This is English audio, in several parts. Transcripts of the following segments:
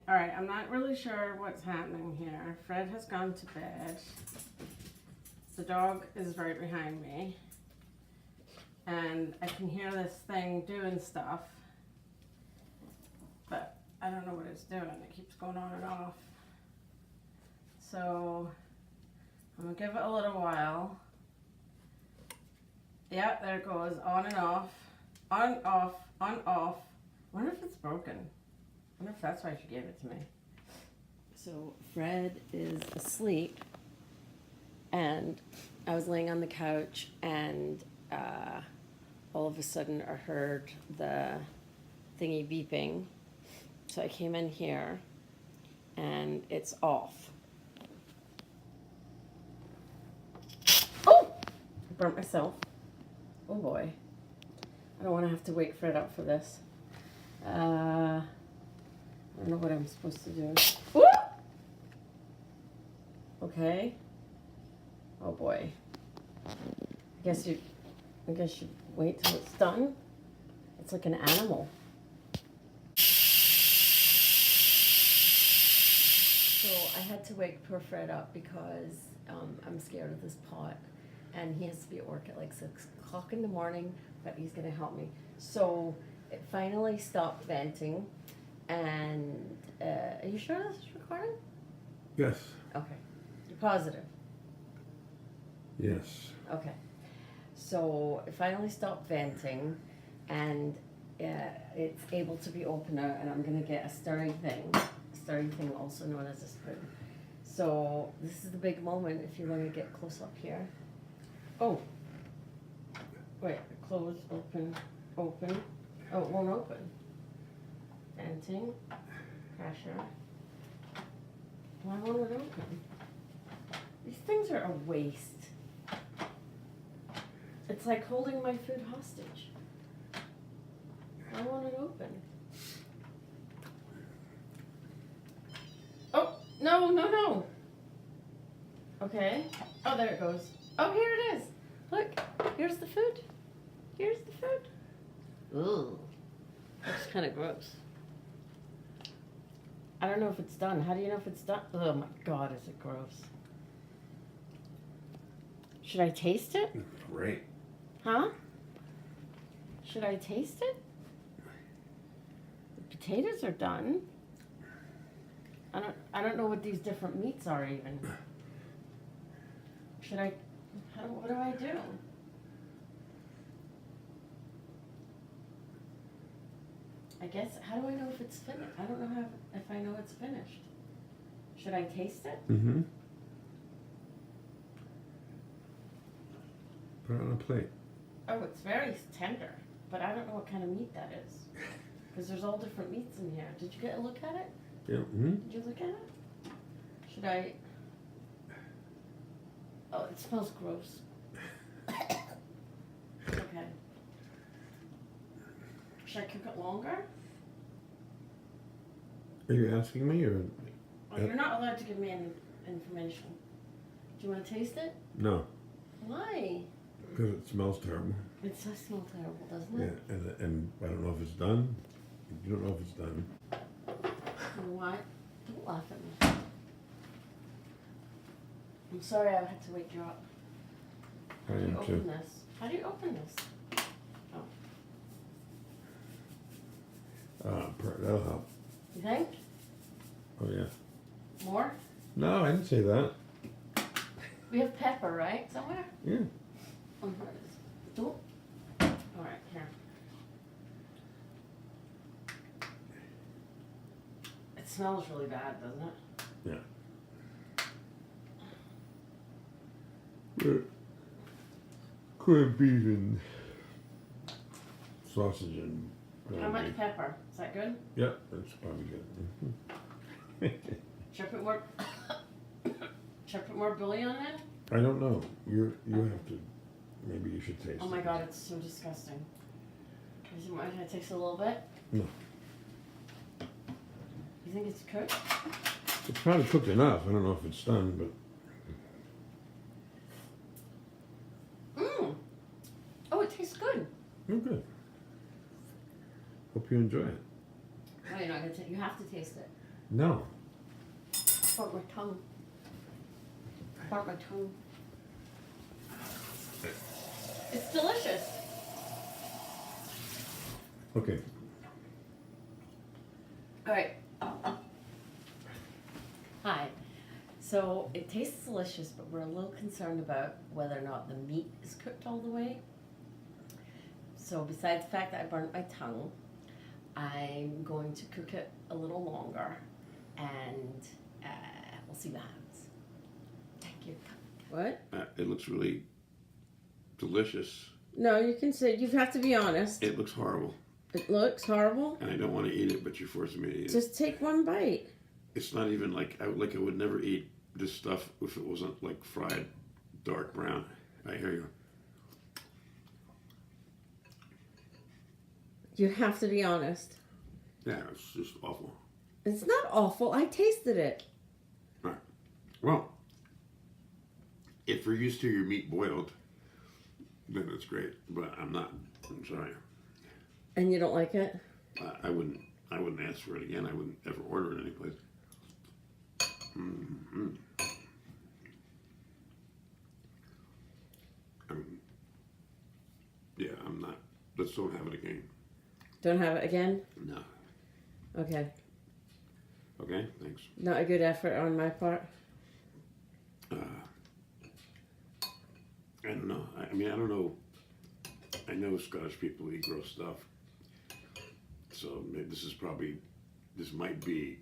Alright, I'm not really sure what's happening here. Fred has gone to bed. The dog is right behind me. And I can hear this thing doing stuff. But I don't know what it's doing. It keeps going on and off. So I'm gonna give it a little while. Yeah, there it goes. On and off. On, off, on, off. I wonder if it's broken. I wonder if that's why she gave it to me. So Fred is asleep, and I was laying on the couch, and all of a sudden I heard the thingy beeping. So I came in here, and it's off. Oh! I burnt myself. Oh boy. I don't want to have to wake Fred up for this. I don't know what I'm supposed to do. Woo! Okay. Oh boy. I guess you wait till it's done. It's like an animal. So I had to wake poor Fred up because I'm scared of this pot, and he has to be at work at like 6 o'clock in the morning, but he's gonna help me. So it finally stopped venting, and are you sure this is recording? Yes. Okay. You're positive? Yes. Okay. So it finally stopped venting, and it's able to be opened now, and I'm gonna get a stirring thing also known as a spoon. So this is the big moment if you want to get close up here. Oh. Wait, close, open, open. Oh, it won't open. Venting, pressure. Why won't it open? These things are a waste. It's like holding my food hostage. Why won't it open? Oh, no, no, no. Okay. Oh, there it goes. Oh, here it is. Look, here's the food. Here's the food. Ooh, looks kind of gross. I don't know if it's done. How do you know if it's done? Oh my God, is it gross? Should I taste it? Great. Huh? Should I taste it? The potatoes are done. I don't know what these different meats are even. Should I? What do I do? I guess. How do I know if it's finished? I don't know if I know it's finished. Should I taste it? Mm-hmm. Put it on a plate. Oh, it's very tender, but I don't know what kind of meat that is. Because there's all different meats in here. Did you get a look at it? Yeah. Mm-hmm. Did you look at it? Should I? Oh, it smells gross. Okay. Should I cook it longer? Are you asking me or? Oh, you're not allowed to give me any information. Do you want to taste it? No, Why? because it smells terrible. It does smell terrible, doesn't Yeah, it? and I don't know if it's done. You don't know if it's done. You know what? Don't laugh at me. I'm sorry I had to wake you up. I How do you am open too. this? How do you open this? That'll help. You think? Oh yeah. More? No, I didn't say that. We have pepper, right? Somewhere? Yeah. Oh, here it is. Don't. Alright, here. It smells really bad, doesn't it? Yeah. Corned beef and sausage and. How much pepper? Is that good? Yeah, that's probably good. Should I put more? Should I put more bouillon in? I don't know. You have to. Maybe you should taste. Oh my it. God, it's so disgusting. Is it mind if I taste a little bit? No. You think it's cooked? It's probably cooked enough. I don't know if it's done, but. Mmm. Oh, it tastes good. Oh, good. Hope you enjoy it. No, you're not gonna. You have to taste it. No. Burnt my tongue. Burnt my tongue. It's delicious. Okay. All right. Hi. So it tastes delicious, but we're a little concerned about whether or not the meat is cooked all the way. So besides the fact that I burnt my tongue, I'm going to cook it a little longer, and we'll see what happens. Thank you. What? It looks really delicious. No, you can say, you have to be honest. It looks horrible, It looks horrible. and I don't want to eat it, but you're forcing me to eat it. Just take one bite. It's not even like I would never eat this stuff if it wasn't like fried dark brown. I hear you. You have to be honest. Yeah, it's just awful. It's not awful. I tasted it. Well, if you're used to your meat boiled, then it's great. But I'm not. I'm sorry. And you don't like it? I wouldn't ask for it again. I wouldn't ever order it anyplace. Mm-hmm. Yeah, I'm not. Let's don't have it again. Don't have it again? No. Okay. Okay, thanks. Not a good effort on my part. I don't know. I mean, I don't know. I know Scottish people eat gross stuff. So maybe this might be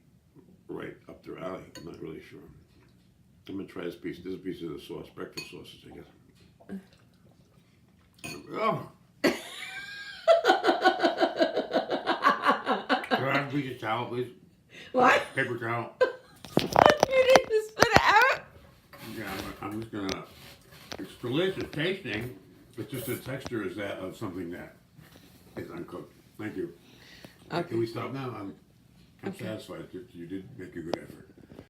right up their alley. I'm not really sure. I'm gonna try this piece. This is a piece of the sauce, breakfast sausage, I guess. Oh! Can I have a piece of towel, please? What? Paper towel. You need to spit it out? Yeah, I'm just gonna. It's delicious tasting. It's just the texture is that of something that is uncooked. Thank you. Okay. Can we stop now? I'm Okay. satisfied. You did make a good effort.